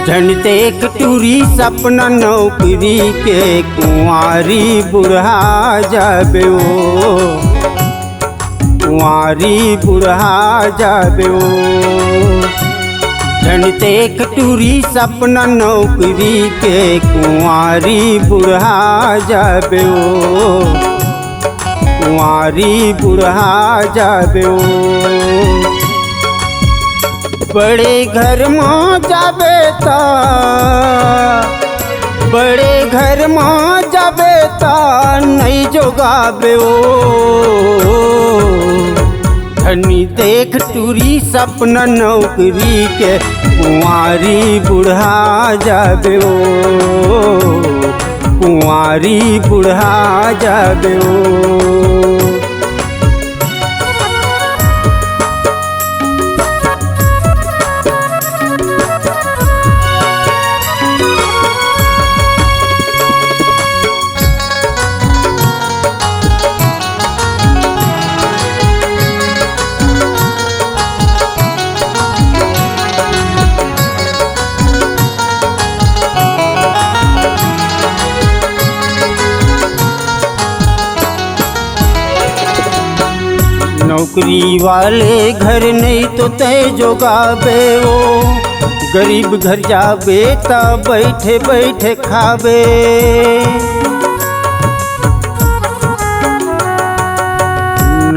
धन देख टूरी सपना नौकरी के कुंवारी बुढ़ा जाबे ओ, कुंवारी बुढ़ा जाबे ओ। धन देख टूरी सपना नौकरी के कुंवारी बुढ़ा जाबे ओ, कुंवारी बुढ़ा जाबे ओ। बड़े घर में जाबे ता, बड़े घर में जाबे ता नहीं जोगाबे ओ। धनी देख टूरी सपना नौकरी के कुंवारी बुढ़ा जाबे ओ, कुंवारी बुढ़ा जाबे ओ। नौकरी वाले घर नहीं तो तय जोगाबे ओ, गरीब घर जाबे ता बैठे बैठे खाबे।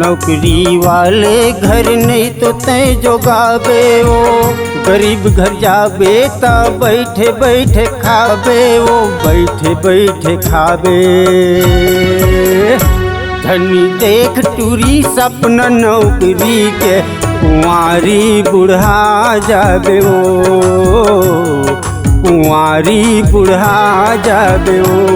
नौकरी वाले घर नहीं तो तय जोगाबे ओ, गरीब घर जाबे ता बैठे बैठे खाबे ओ, बैठे बैठे खाबे। धनी देख टूरी सपना नौकरी के कुंवारी बुढ़ा जाबे ओ, कुंवारी बुढ़ा जाबे ओ।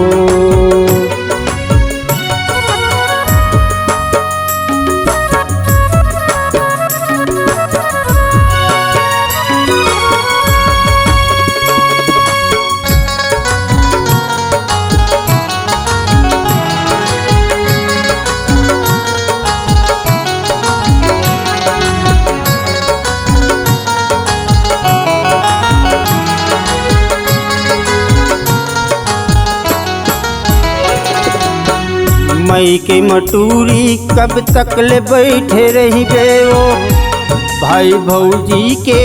मई के मटूरी कब तक ले बैठे रही बे ओ, भाई भौजी के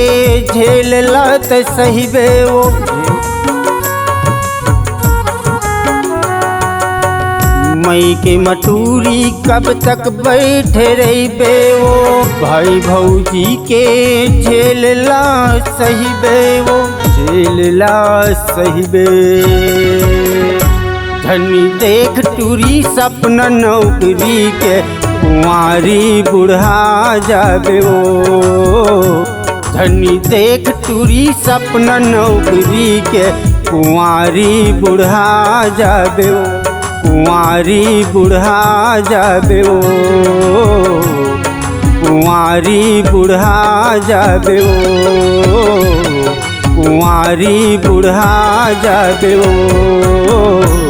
झेल लत सही बे ओ। मई के मटूरी कब तक बैठे रही बे ओ, भाई भौजी के झेल ला सही बे ओ, झेल ला सही बे। धनी देख टूरी सपना नौकरी के कुंवारी बुढ़ा जाबे ओ, धनी देख टूरी सपना नौकरी के कुंवारी बुढ़ा जाबे ओ, कुंवारी बुढ़ा जाबे ओ, कुंवारी बुढ़ा जाबे ओ, कुंवारी बुढ़ा जाबे ओ।